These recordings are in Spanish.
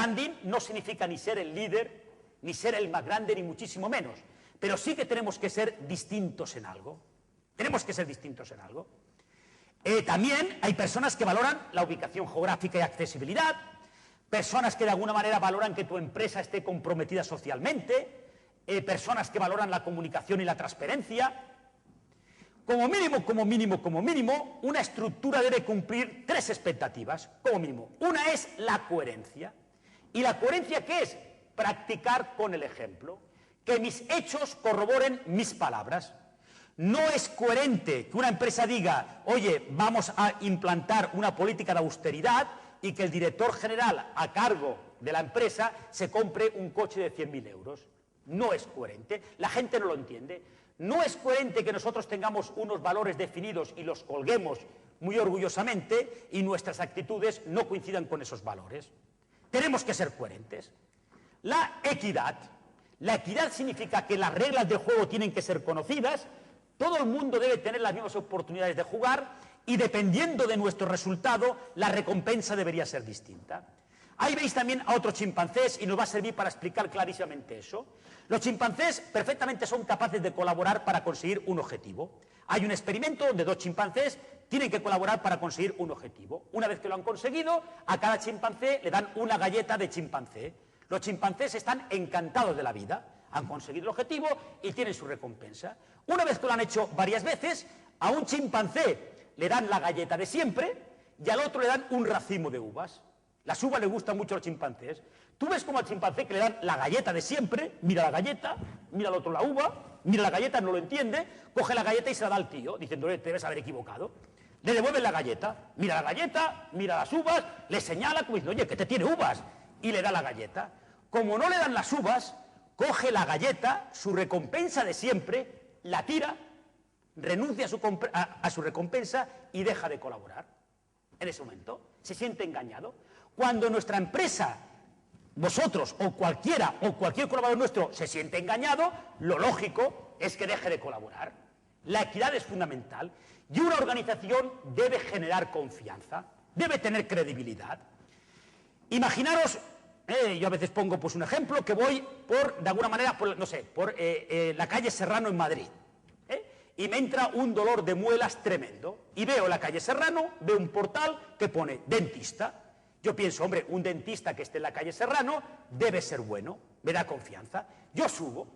branding no significa ni ser el líder, ni ser el más grande, ni muchísimo menos. Pero sí que tenemos que ser distintos en algo. Tenemos que ser distintos en algo. También hay personas que valoran la ubicación geográfica y accesibilidad, personas que de alguna manera valoran que tu empresa esté comprometida socialmente, personas que valoran la comunicación y la transparencia. Como mínimo, una estructura debe cumplir 3 expectativas, como mínimo. Una es la coherencia. ¿Y la coherencia qué es? Practicar con el ejemplo. Que mis hechos corroboren mis palabras. No es coherente que una empresa diga, oye, vamos a implantar una política de austeridad y que el director general a cargo de la empresa se compre un coche de 100.000 euros. No es coherente, la gente no lo entiende. No es coherente que nosotros tengamos unos valores definidos y los colguemos muy orgullosamente y nuestras actitudes no coincidan con esos valores. Tenemos que ser coherentes. La equidad. La equidad significa que las reglas del juego tienen que ser conocidas, todo el mundo debe tener las mismas oportunidades de jugar y dependiendo de nuestro resultado, la recompensa debería ser distinta. Ahí veis también a otros chimpancés y nos va a servir para explicar clarísimamente eso. Los chimpancés perfectamente son capaces de colaborar para conseguir un objetivo. Hay un experimento donde 2 chimpancés tienen que colaborar para conseguir un objetivo. Una vez que lo han conseguido, a cada chimpancé le dan una galleta de chimpancé. Los chimpancés están encantados de la vida, han conseguido el objetivo y tienen su recompensa. Una vez que lo han hecho varias veces, a un chimpancé le dan la galleta de siempre y al otro le dan un racimo de uvas. Las uvas les gustan mucho a los chimpancés. Tú ves como al chimpancé que le dan la galleta de siempre, mira la galleta, mira al otro la uva, mira la galleta, no lo entiende, coge la galleta y se la da al tío, diciendo, te debes haber equivocado. Le devuelven la galleta, mira las uvas, le señala como diciendo, oye, que te tiene uvas, y le da la galleta. Como no le dan las uvas, coge la galleta, su recompensa de siempre, la tira, renuncia a su recompensa y deja de colaborar. En ese momento se siente engañado. Cuando nuestra empresa, vosotros o cualquier colaborador nuestro se siente engañado, lo lógico es que deje de colaborar. La equidad es fundamental y una organización debe generar confianza, debe tener credibilidad. Imaginaros, yo a veces pongo pues un ejemplo, que voy de alguna manera, por la calle Serrano en Madrid, y me entra un dolor de muelas tremendo, y veo la calle Serrano, veo un portal que pone dentista. Yo pienso, hombre, un dentista que esté en la calle Serrano debe ser bueno, me da confianza. Yo subo,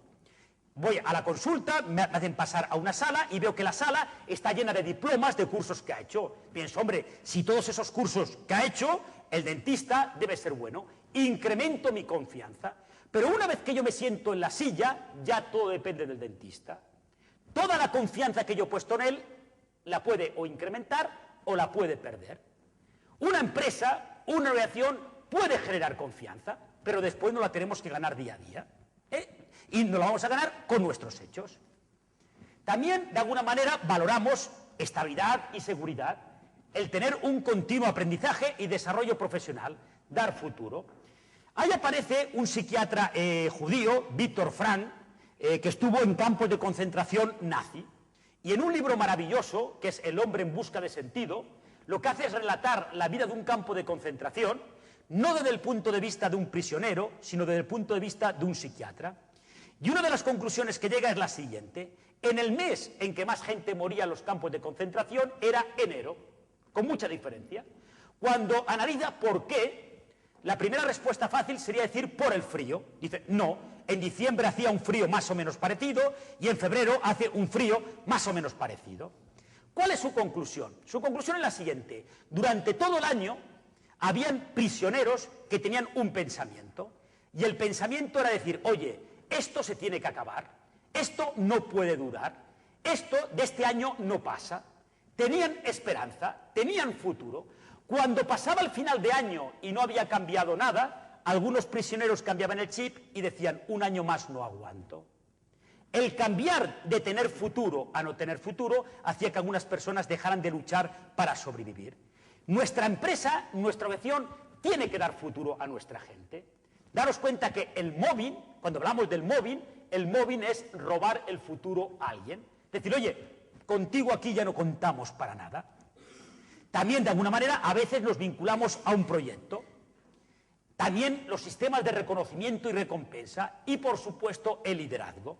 voy a la consulta, me hacen pasar a una sala y veo que la sala está llena de diplomas de cursos que ha hecho. Pienso, hombre, si todos esos cursos que ha hecho, el dentista debe ser bueno. Incremento mi confianza. Pero una vez que yo me siento en la silla, ya todo depende del dentista. Toda la confianza que yo he puesto en él la puede o incrementar o la puede perder. Una empresa, una organización puede generar confianza, pero después no la tenemos que ganar día a día. Y nos la vamos a ganar con nuestros hechos. También, de alguna manera, valoramos estabilidad y seguridad, el tener un continuo aprendizaje y desarrollo profesional, dar futuro. Ahí aparece un psiquiatra judío, Víctor Frank, que estuvo en campos de concentración nazi, y en un libro maravilloso, que es El hombre en busca de sentido, lo que hace es relatar la vida de un campo de concentración, no desde el punto de vista de un prisionero, sino desde el punto de vista de un psiquiatra. Y una de las conclusiones que llega es la siguiente: en el mes en que más gente moría en los campos de concentración era enero, con mucha diferencia. Cuando analiza por qué, la primera respuesta fácil sería decir por el frío. Dice, no, en diciembre hacía un frío más o menos parecido y en febrero hace un frío más o menos parecido. ¿Cuál es su conclusión? Su conclusión es la siguiente: durante todo el año habían prisioneros que tenían un pensamiento, y el pensamiento era decir, oye, esto se tiene que acabar, esto no puede durar, esto de este año no pasa. Tenían esperanza, tenían futuro. Cuando pasaba el final de año y no había cambiado nada, algunos prisioneros cambiaban el chip y decían, un año más no aguanto. El cambiar de tener futuro a no tener futuro hacía que algunas personas dejaran de luchar para sobrevivir. Nuestra empresa, nuestra organización, tiene que dar futuro a nuestra gente. Daros cuenta que el mobbing, cuando hablamos del mobbing, el mobbing es robar el futuro a alguien. Decir, oye, contigo aquí ya no contamos para nada. También, de alguna manera, a veces nos vinculamos a un proyecto. también los sistemas de reconocimiento y recompensa y, por supuesto, el liderazgo.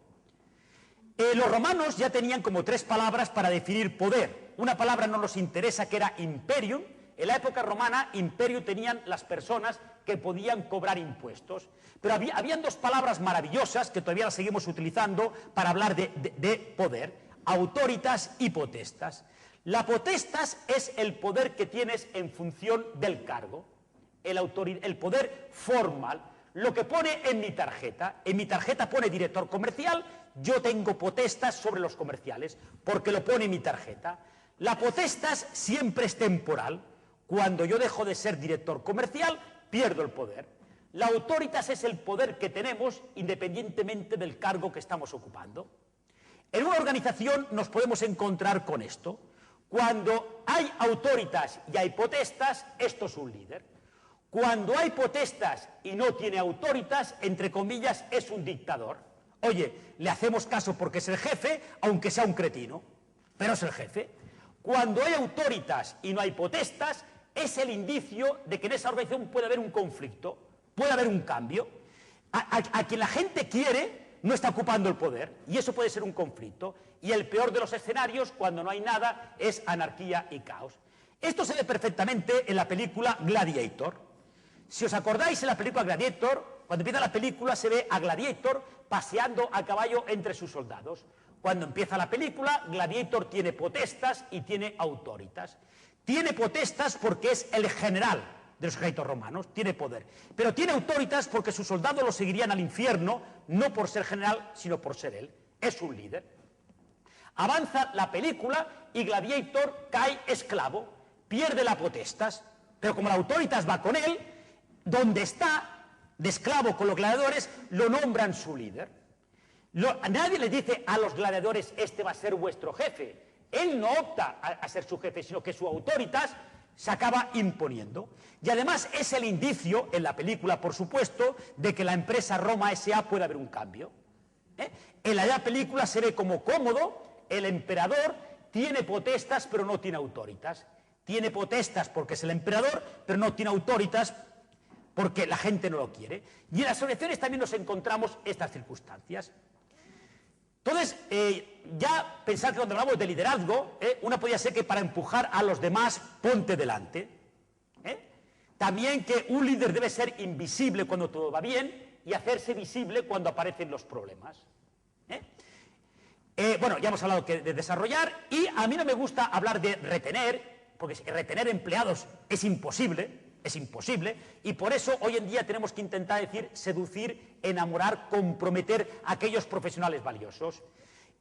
Los romanos ya tenían como 3 palabras para definir poder. Una palabra no nos interesa, que era imperium. En la época romana, imperio tenían las personas que podían cobrar impuestos. Pero habían 2 palabras maravillosas que todavía las seguimos utilizando para hablar de poder: autoritas y potestas. La potestas es el poder que tienes en función del cargo, el poder formal, lo que pone en mi tarjeta. En mi tarjeta pone director comercial, yo tengo potestas sobre los comerciales, porque lo pone en mi tarjeta. La potestas siempre es temporal. Cuando yo dejo de ser director comercial, pierdo el poder. La autoritas es el poder que tenemos independientemente del cargo que estamos ocupando. En una organización nos podemos encontrar con esto. Cuando hay autoritas y hay potestas, esto es un líder. Cuando hay potestas y no tiene autoritas, entre comillas, es un dictador. Oye, le hacemos caso porque es el jefe, aunque sea un cretino, pero es el jefe. Cuando hay autoritas y no hay potestas, es el indicio de que en esa organización puede haber un conflicto, puede haber un cambio. A quien la gente quiere no está ocupando el poder, y eso puede ser un conflicto. Y el peor de los escenarios, cuando no hay nada, es anarquía y caos. Esto se ve perfectamente en la película Gladiator. Si os acordáis, en la película Gladiator, cuando empieza la película se ve a Gladiator paseando a caballo entre sus soldados. Cuando empieza la película, Gladiator tiene potestas y tiene autoritas. Tiene potestas porque es el general de los ejércitos romanos, tiene poder. Pero tiene autoritas porque sus soldados lo seguirían al infierno, no por ser general, sino por ser él. Es un líder. Avanza la película y Gladiator cae esclavo, pierde la potestas, pero como la autoritas va con él, donde está de esclavo con los gladiadores, lo nombran su líder. Nadie le dice a los gladiadores: este va a ser vuestro jefe. Él no opta a ser su jefe, sino que su autoritas se acaba imponiendo. Y además es el indicio, en la película por supuesto, de que la empresa Roma S.A. puede haber un cambio. En la película se ve como Cómodo, el emperador, tiene potestas pero no tiene autoritas. Tiene potestas porque es el emperador, pero no tiene autoritas porque la gente no lo quiere. Y en las elecciones también nos encontramos estas circunstancias. Entonces, ya pensar que cuando hablamos de liderazgo, una podría ser que para empujar a los demás, ponte delante. También que un líder debe ser invisible cuando todo va bien y hacerse visible cuando aparecen los problemas. Bueno, ya hemos hablado de desarrollar, y a mí no me gusta hablar de retener, porque retener empleados es imposible, y por eso hoy en día tenemos que intentar decir seducir, enamorar, comprometer a aquellos profesionales valiosos.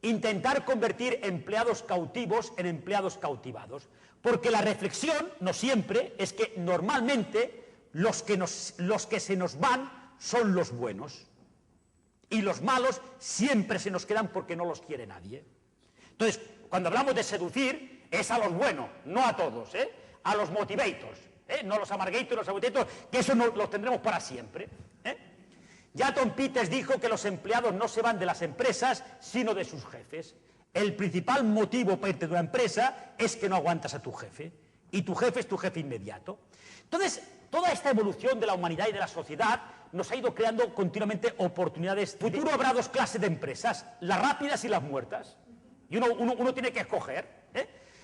Intentar convertir empleados cautivos en empleados cautivados. Porque la reflexión, no siempre, es que normalmente los que se nos van son los buenos. Y los malos siempre se nos quedan porque no los quiere nadie. Entonces, cuando hablamos de seducir, es a los buenos, no a todos, a los motivators. No los amargators, los sabotators, que eso no los tendremos para siempre. Ya Tom Peters dijo que los empleados no se van de las empresas, sino de sus jefes. El principal motivo para irte de una empresa es que no aguantas a tu jefe, y tu jefe es tu jefe inmediato. Entonces, toda esta evolución de la humanidad y de la sociedad nos ha ido creando continuamente oportunidades. En el futuro habrá 2 clases de empresas, las rápidas y las muertas, y uno tiene que escoger.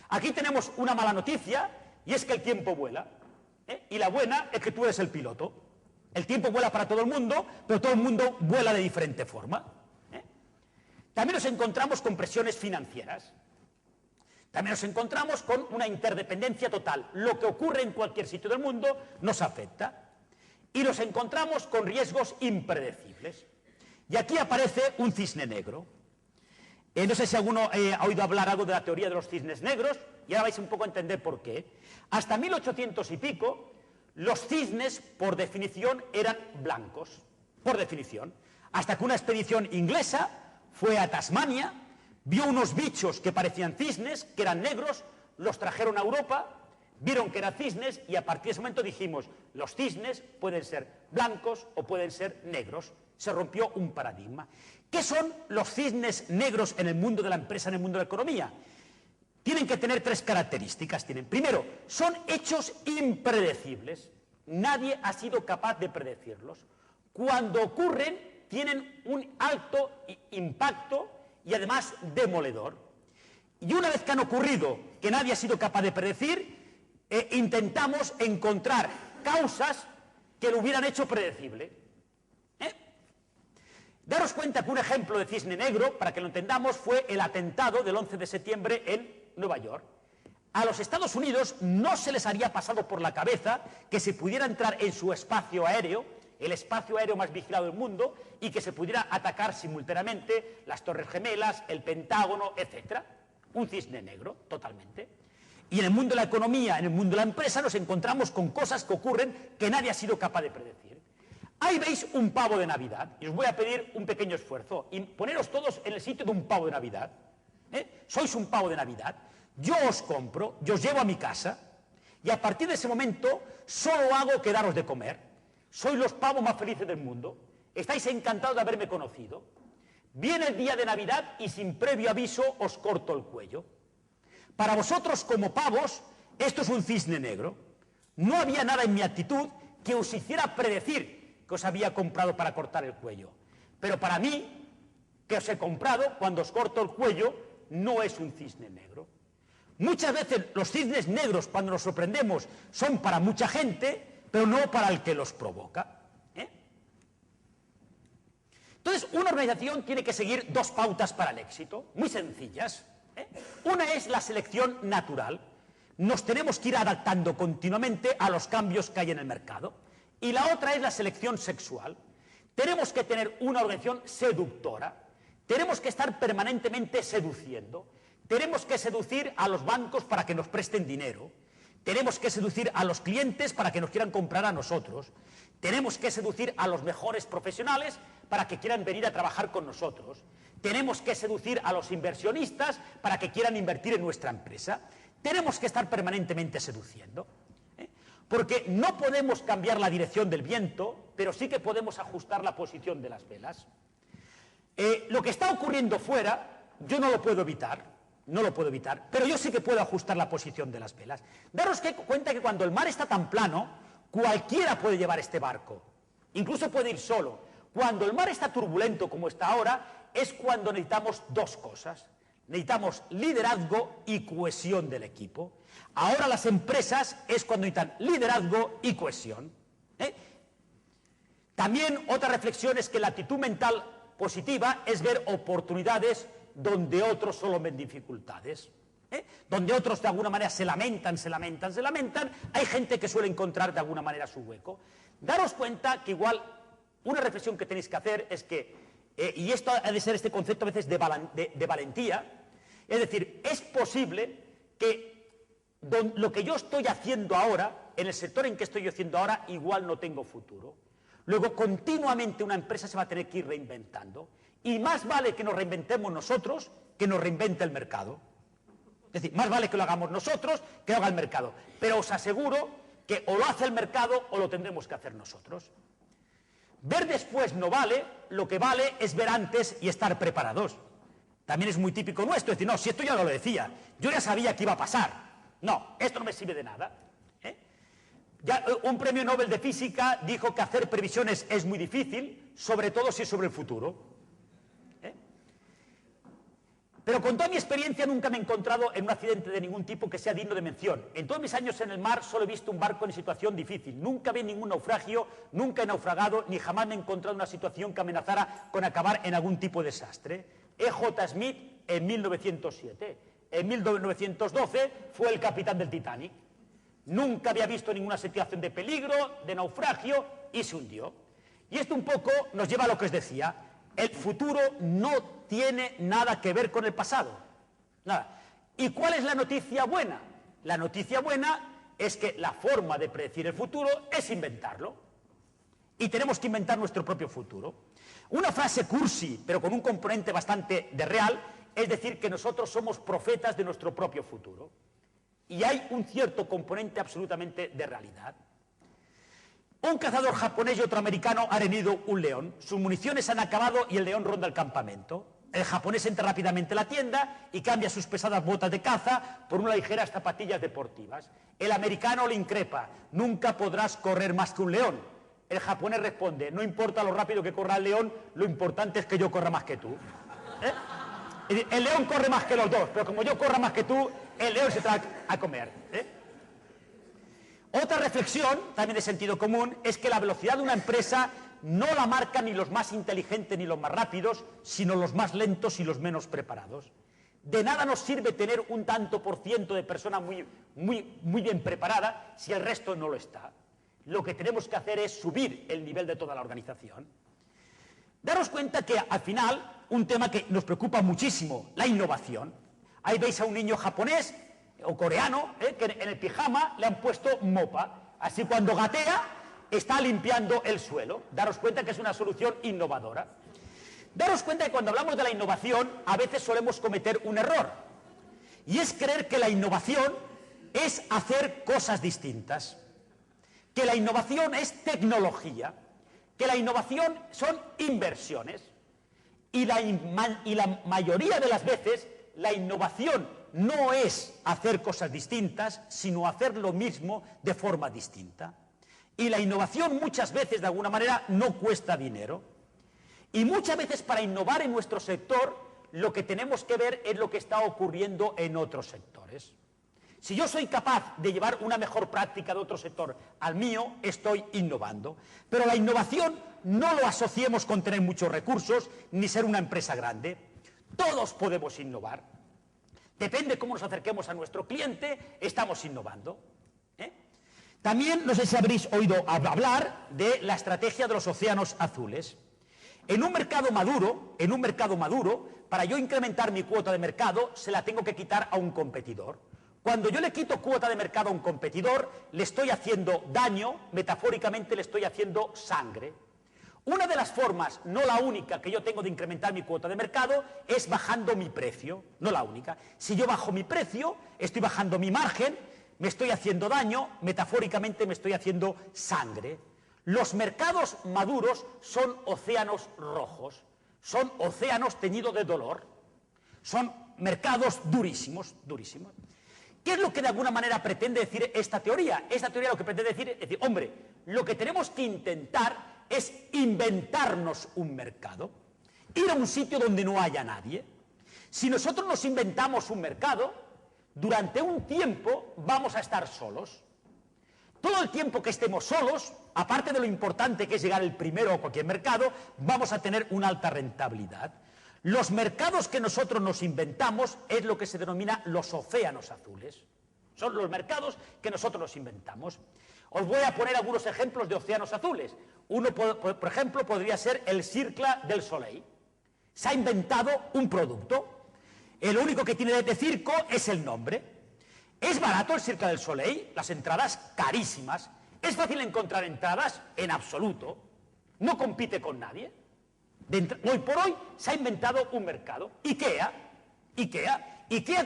Aquí tenemos una mala noticia, y es que el tiempo vuela. Y la buena es que tú eres el piloto. El tiempo vuela para todo el mundo, pero todo el mundo vuela de diferente forma. También nos encontramos con presiones financieras. También nos encontramos con una interdependencia total. Lo que ocurre en cualquier sitio del mundo nos afecta. Y nos encontramos con riesgos impredecibles. Y aquí aparece un cisne negro. No sé si alguno ha oído hablar algo de la teoría de los cisnes negros, y ahora vais un poco a entender por qué. Hasta 1800 y pico, los cisnes, por definición, eran blancos. Por definición. Hasta que una expedición inglesa fue a Tasmania, vio unos bichos que parecían cisnes, que eran negros, los trajeron a Europa, vieron que eran cisnes, y a partir de ese momento dijimos: los cisnes pueden ser blancos o pueden ser negros. Se rompió un paradigma. ¿Qué son los cisnes negros en el mundo de la empresa, en el mundo de la economía? Tienen que tener 3 características. Primero, son hechos impredecibles. nadie ha sido capaz de predecirlos. Cuando ocurren, tienen un alto impacto y además demoledor. Y una vez que han ocurrido, que nadie ha sido capaz de predecir, intentamos encontrar causas que lo hubieran hecho predecible. Daros cuenta que un ejemplo de cisne negro, para que lo entendamos, fue el atentado del 11 de septiembre en Nueva York. A los Estados Unidos no se les había pasado por la cabeza que se pudiera entrar en su espacio aéreo, el espacio aéreo más vigilado del mundo, y que se pudiera atacar simultáneamente las Torres Gemelas, el Pentágono, etc. Un cisne negro, totalmente. Y en el mundo de la economía, en el mundo de la empresa, nos encontramos con cosas que ocurren que nadie ha sido capaz de predecir. Ahí veis un pavo de Navidad, y os voy a pedir un pequeño esfuerzo, y poneros todos en el sitio de un pavo de Navidad. Sois un pavo de Navidad, yo os compro, yo os llevo a mi casa, y a partir de ese momento solo hago que daros de comer. Sois los pavos más felices del mundo, estáis encantados de haberme conocido. Viene el día de Navidad y sin previo aviso os corto el cuello. Para vosotros como pavos, esto es un cisne negro. No había nada en mi actitud que os hiciera predecir que os había comprado para cortar el cuello. Pero para mí, que os he comprado, cuando os corto el cuello, no es un cisne negro. Muchas veces los cisnes negros, cuando nos sorprendemos, son para mucha gente, pero no para el que los provoca. Entonces, una organización tiene que seguir dos pautas para el éxito, muy sencillas. Una es la selección natural. Nos tenemos que ir adaptando continuamente a los cambios que hay en el mercado. Y la otra es la selección sexual. Tenemos que tener una organización seductora, tenemos que estar permanentemente seduciendo, tenemos que seducir a los bancos para que nos presten dinero, tenemos que seducir a los clientes para que nos quieran comprar a nosotros, tenemos que seducir a los mejores profesionales para que quieran venir a trabajar con nosotros, tenemos que seducir a los inversionistas para que quieran invertir en nuestra empresa, tenemos que estar permanentemente seduciendo. Porque no podemos cambiar la dirección del viento, pero sí que podemos ajustar la posición de las velas. Lo que está ocurriendo fuera, yo no lo puedo evitar, pero yo sí que puedo ajustar la posición de las velas. Daros cuenta que cuando el mar está tan plano, cualquiera puede llevar este barco, incluso puede ir solo. Cuando el mar está turbulento como está ahora, es cuando necesitamos dos cosas. Necesitamos liderazgo y cohesión del equipo. Ahora las empresas es cuando necesitan liderazgo y cohesión. También otra reflexión es que la actitud mental positiva es ver oportunidades donde otros solo ven dificultades. Donde otros de alguna manera se lamentan, hay gente que suele encontrar de alguna manera su hueco. Daros cuenta que igual una reflexión que tenéis que hacer es que, y esto ha de ser este concepto a veces de valentía, es decir, es posible que lo que yo estoy haciendo ahora, en el sector en que estoy haciendo ahora, igual no tengo futuro. Luego, continuamente una empresa se va a tener que ir reinventando. Y más vale que nos reinventemos nosotros que nos reinvente el mercado. Es decir, más vale que lo hagamos nosotros que lo haga el mercado. Pero os aseguro que o lo hace el mercado o lo tendremos que hacer nosotros. Ver después no vale, lo que vale es ver antes y estar preparados. También es muy típico nuestro, es decir, no, si esto ya lo decía, yo ya sabía que iba a pasar. No, esto no me sirve de nada. Ya, un premio Nobel de Física dijo que hacer previsiones es muy difícil, sobre todo si es sobre el futuro. Pero con toda mi experiencia nunca me he encontrado en un accidente de ningún tipo que sea digno de mención. En todos mis años en el mar solo he visto un barco en situación difícil. Nunca vi ningún naufragio, nunca he naufragado, ni jamás me he encontrado en una situación que amenazara con acabar en algún tipo de desastre. E.J. Smith en 1907. En 1912 fue el capitán del Titanic. Nunca había visto ninguna situación de peligro, de naufragio, y se hundió. Y esto un poco nos lleva a lo que os decía. El futuro no tiene nada que ver con el pasado. Nada. ¿Y cuál es la noticia buena? La noticia buena es que la forma de predecir el futuro es inventarlo. Y tenemos que inventar nuestro propio futuro. Una frase cursi, pero con un componente bastante de real, es decir que nosotros somos profetas de nuestro propio futuro. Y hay un cierto componente absolutamente de realidad. Un cazador japonés y otro americano han herido un león. Sus municiones han acabado y el león ronda el campamento. El japonés entra rápidamente a la tienda y cambia sus pesadas botas de caza por unas ligeras zapatillas deportivas. El americano le increpa: nunca podrás correr más que un león. El japonés responde: no importa lo rápido que corra el león, lo importante es que yo corra más que tú. El león corre más que los dos, pero como yo corra más que tú, el león se te va a comer. Otra reflexión, también de sentido común, es que la velocidad de una empresa no la marcan ni los más inteligentes ni los más rápidos, sino los más lentos y los menos preparados. De nada nos sirve tener un tanto por ciento de personas muy bien preparadas si el resto no lo está. Lo que tenemos que hacer es subir el nivel de toda la organización. Daros cuenta que al final, un tema que nos preocupa muchísimo, la innovación. Ahí veis a un niño japonés o coreano que en el pijama le han puesto mopa. Así cuando gatea está limpiando el suelo. Daros cuenta que es una solución innovadora. Daros cuenta que cuando hablamos de la innovación, a veces solemos cometer un error. Y es creer que la innovación es hacer cosas distintas. Que la innovación es tecnología. Que la innovación son inversiones. Y la mayoría de las veces, la innovación no es hacer cosas distintas, sino hacer lo mismo de forma distinta. Y la innovación muchas veces, de alguna manera, no cuesta dinero. Y muchas veces para innovar en nuestro sector, lo que tenemos que ver es lo que está ocurriendo en otros sectores. Si yo soy capaz de llevar una mejor práctica de otro sector al mío, estoy innovando. Pero la innovación no lo asociemos con tener muchos recursos, ni ser una empresa grande. Todos podemos innovar. Depende cómo nos acerquemos a nuestro cliente, estamos innovando. También, no sé si habréis oído hablar de la estrategia de los océanos azules. En un mercado maduro, para yo incrementar mi cuota de mercado, se la tengo que quitar a un competidor. Cuando yo le quito cuota de mercado a un competidor, le estoy haciendo daño, metafóricamente le estoy haciendo sangre. Una de las formas, no la única, que yo tengo de incrementar mi cuota de mercado es bajando mi precio, no la única. Si yo bajo mi precio, estoy bajando mi margen, me estoy haciendo daño, metafóricamente me estoy haciendo sangre. Los mercados maduros son océanos rojos, son océanos teñidos de dolor, son mercados durísimos, durísimos. ¿Qué es lo que de alguna manera pretende decir esta teoría? Esta teoría lo que pretende decir es decir, hombre, lo que tenemos que intentar es inventarnos un mercado, ir a un sitio donde no haya nadie. Si nosotros nos inventamos un mercado, durante un tiempo vamos a estar solos. Todo el tiempo que estemos solos, aparte de lo importante que es llegar el primero a cualquier mercado, vamos a tener una alta rentabilidad. Los mercados que nosotros nos inventamos es lo que se denomina los océanos azules. Son los mercados que nosotros nos inventamos. Os voy a poner algunos ejemplos de océanos azules. Uno, por ejemplo, podría ser el Circle du Soleil. Se ha inventado un producto. El único que tiene de circo es el nombre. ¿Es barato el Cirque du Soleil? Las entradas carísimas. ¿Es fácil encontrar entradas? En absoluto. No compite con nadie. Hoy por hoy se ha inventado un mercado. ¿IKEA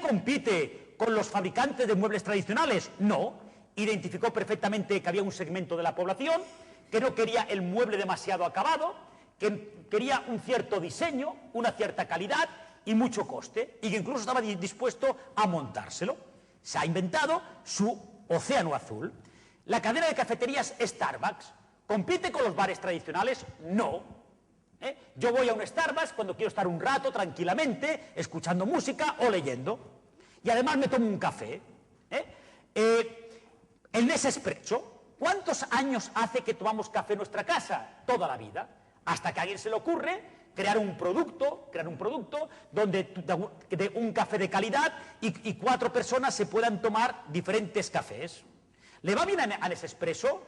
compite con los fabricantes de muebles tradicionales? No. Identificó perfectamente que había un segmento de la población que no quería el mueble demasiado acabado, que quería un cierto diseño, una cierta calidad y mucho coste, y que incluso estaba dispuesto a montárselo. Se ha inventado su océano azul. La cadena de cafeterías Starbucks, ¿compite con los bares tradicionales? No. Yo voy a un Starbucks cuando quiero estar un rato tranquilamente, escuchando música o leyendo. Y además me tomo un café. El Nespresso, ¿cuántos años hace que tomamos café en nuestra casa? Toda la vida. Hasta que a alguien se le ocurre crear un producto donde de un café de calidad y 4 personas se puedan tomar diferentes cafés. ¿Le va bien a Nespresso?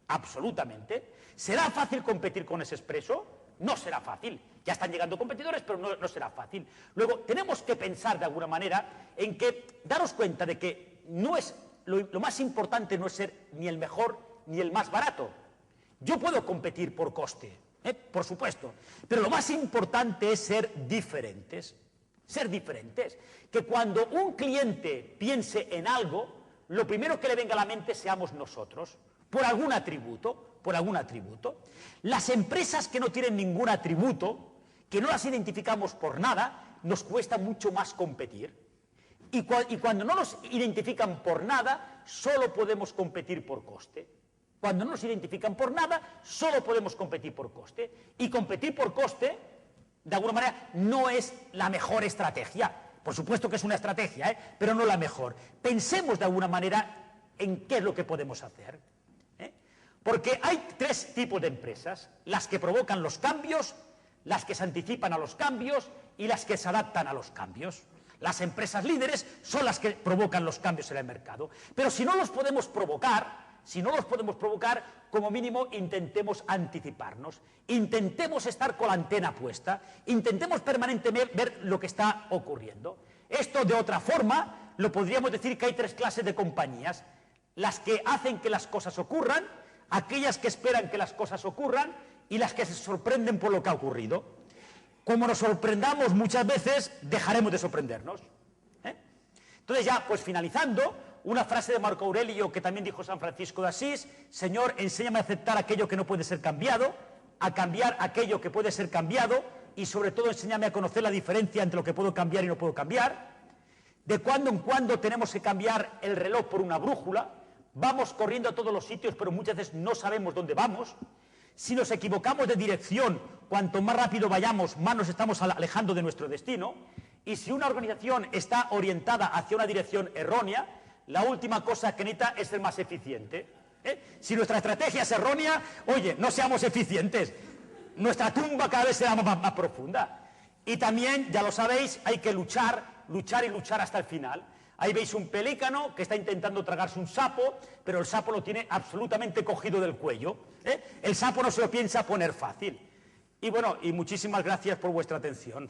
Absolutamente. ¿Será fácil competir con Nespresso? No será fácil. Ya están llegando competidores, pero no será fácil. Luego, tenemos que pensar de alguna manera en que, daros cuenta de que no es, lo más importante no es ser ni el mejor ni el más barato. Yo puedo competir por coste, por supuesto, pero lo más importante es ser diferentes. Ser diferentes. Que cuando un cliente piense en algo, lo primero que le venga a la mente seamos nosotros, por algún atributo. Las empresas que no tienen ningún atributo, que no las identificamos por nada, nos cuesta mucho más competir. Y cuando no nos identifican por nada, solo podemos competir por coste. Cuando no nos identifican por nada, solo podemos competir por coste. Y competir por coste, de alguna manera, no es la mejor estrategia. Por supuesto que es una estrategia, pero no la mejor. Pensemos de alguna manera en qué es lo que podemos hacer. Porque hay tres tipos de empresas: las que provocan los cambios, las que se anticipan a los cambios y las que se adaptan a los cambios. Las empresas líderes son las que provocan los cambios en el mercado. Pero si no los podemos provocar, como mínimo intentemos anticiparnos, intentemos estar con la antena puesta, intentemos permanentemente ver lo que está ocurriendo. Esto, de otra forma, lo podríamos decir que hay tres clases de compañías: las que hacen que las cosas ocurran, aquellas que esperan que las cosas ocurran y las que se sorprenden por lo que ha ocurrido. Como nos sorprendamos muchas veces, dejaremos de sorprendernos. Entonces ya, pues finalizando, una frase de Marco Aurelio que también dijo San Francisco de Asís: Señor, enséñame a aceptar aquello que no puede ser cambiado, a cambiar aquello que puede ser cambiado y sobre todo enséñame a conocer la diferencia entre lo que puedo cambiar y no puedo cambiar. De cuando en cuando tenemos que cambiar el reloj por una brújula. Vamos corriendo a todos los sitios, pero muchas veces no sabemos dónde vamos. Si nos equivocamos de dirección, cuanto más rápido vayamos, más nos estamos alejando de nuestro destino. Y si una organización está orientada hacia una dirección errónea, la última cosa que necesita es ser más eficiente. Si nuestra estrategia es errónea, oye, no seamos eficientes. Nuestra tumba cada vez será más profunda. Y también, ya lo sabéis, hay que luchar y luchar hasta el final. Ahí veis un pelícano que está intentando tragarse un sapo, pero el sapo lo tiene absolutamente cogido del cuello. El sapo no se lo piensa poner fácil. Y bueno, y muchísimas gracias por vuestra atención.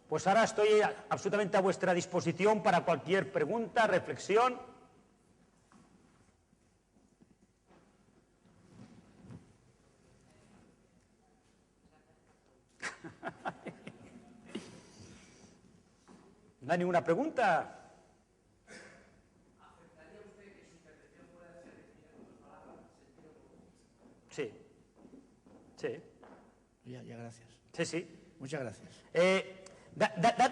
Pues ahora estoy absolutamente a vuestra disposición para cualquier pregunta, reflexión. ¿No hay ninguna pregunta? ¿Aceptaría usted que su intervención pueda ser definida con dos palabras? Sí. Sí. Ya, gracias. Sí, sí. Muchas gracias.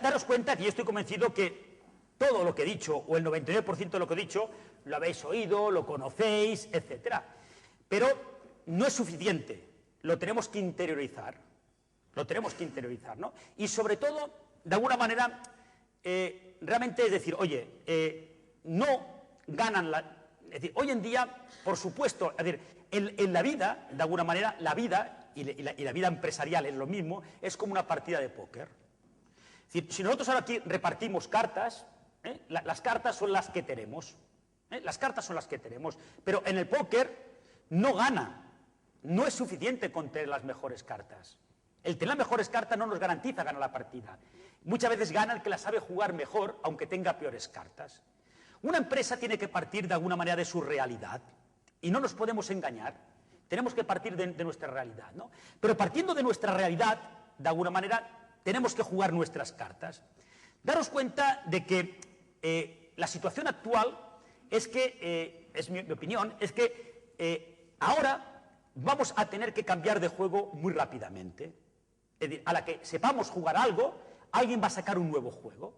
Daros cuenta que yo estoy convencido que todo lo que he dicho, o el 99% de lo que he dicho, lo habéis oído, lo conocéis, etc. Pero no es suficiente. Lo tenemos que interiorizar. Lo tenemos que interiorizar, ¿no? Y sobre todo, de alguna manera, realmente es decir, oye, no ganan es decir, hoy en día, por supuesto, es decir, en la vida, de alguna manera, la vida y la vida empresarial es lo mismo, es como una partida de póker. Es decir, si nosotros ahora aquí repartimos cartas, las cartas son las que tenemos. Las cartas son las que tenemos. Pero en el póker no gana. No es suficiente con tener las mejores cartas. El tener las mejores cartas no nos garantiza ganar la partida. Muchas veces gana el que la sabe jugar mejor, aunque tenga peores cartas. Una empresa tiene que partir de alguna manera de su realidad. Y no nos podemos engañar. Tenemos que partir de nuestra realidad, ¿no? Pero partiendo de nuestra realidad, de alguna manera, tenemos que jugar nuestras cartas. Daros cuenta de que la situación actual es que, es mi opinión, es que ahora vamos a tener que cambiar de juego muy rápidamente. Es decir, a la que sepamos jugar algo, alguien va a sacar un nuevo juego.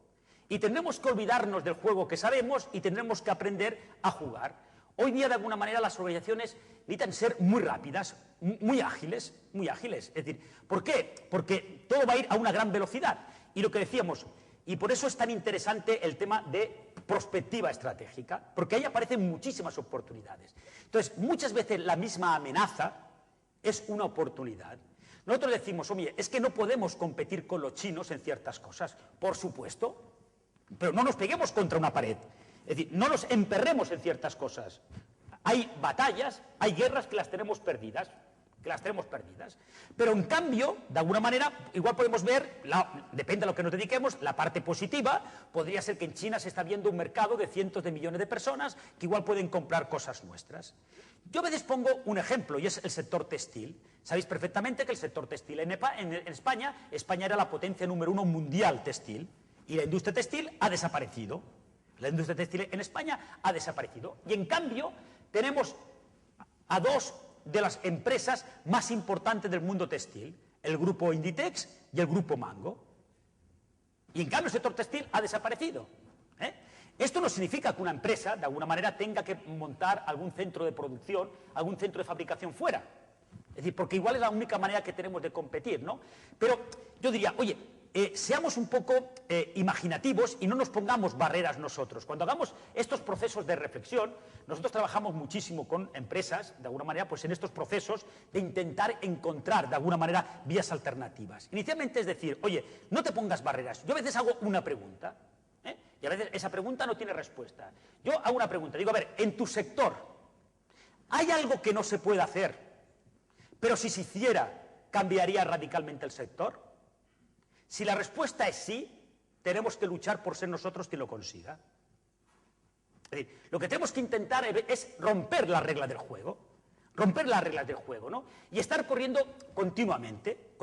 Y tendremos que olvidarnos del juego que sabemos y tendremos que aprender a jugar. Hoy día, de alguna manera, las organizaciones necesitan ser muy rápidas, muy ágiles, muy ágiles. Es decir, ¿por qué? Porque todo va a ir a una gran velocidad. Y lo que decíamos, y por eso es tan interesante el tema de prospectiva estratégica, porque ahí aparecen muchísimas oportunidades. Entonces, muchas veces la misma amenaza es una oportunidad. Nosotros decimos, oye, es que no podemos competir con los chinos en ciertas cosas. Por supuesto, pero no nos peguemos contra una pared. Es decir, no nos emperremos en ciertas cosas. Hay batallas, hay guerras que las tenemos perdidas, Pero en cambio, de alguna manera, igual podemos ver, depende de lo que nos dediquemos, la parte positiva podría ser que en China se está viendo un mercado de cientos de millones de personas que igual pueden comprar cosas nuestras. Yo a veces pongo un ejemplo, y es el sector textil. Sabéis perfectamente que el sector textil en España era la potencia número 1 mundial textil, y la industria textil ha desaparecido. La industria textil en España ha desaparecido. Y en cambio tenemos a dos de las empresas más importantes del mundo textil, el grupo Inditex y el grupo Mango. Y en cambio el sector textil ha desaparecido. Esto no significa que una empresa, de alguna manera, tenga que montar algún centro de producción, algún centro de fabricación fuera. Es decir, porque igual es la única manera que tenemos de competir, ¿no? Pero yo diría, oye, seamos un poco imaginativos y no nos pongamos barreras nosotros. Cuando hagamos estos procesos de reflexión, nosotros trabajamos muchísimo con empresas, de alguna manera, pues en estos procesos de intentar encontrar, de alguna manera, vías alternativas. Inicialmente es decir, oye, no te pongas barreras. Yo a veces hago una pregunta, y a veces esa pregunta no tiene respuesta. Yo hago una pregunta, digo, a ver, en tu sector, ¿hay algo que no se puede hacer, pero si se hiciera, cambiaría radicalmente el sector? Si la respuesta es sí, tenemos que luchar por ser nosotros quien lo consiga. Es decir, lo que tenemos que intentar es romper la regla del juego, ¿no? Y estar corriendo continuamente.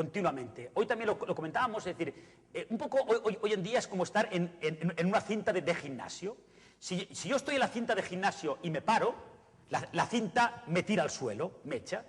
Hoy también lo comentábamos, es decir, un poco hoy en día es como estar en una cinta de gimnasio. Si yo estoy en la cinta de gimnasio y me paro, la cinta me tira al suelo, me echa.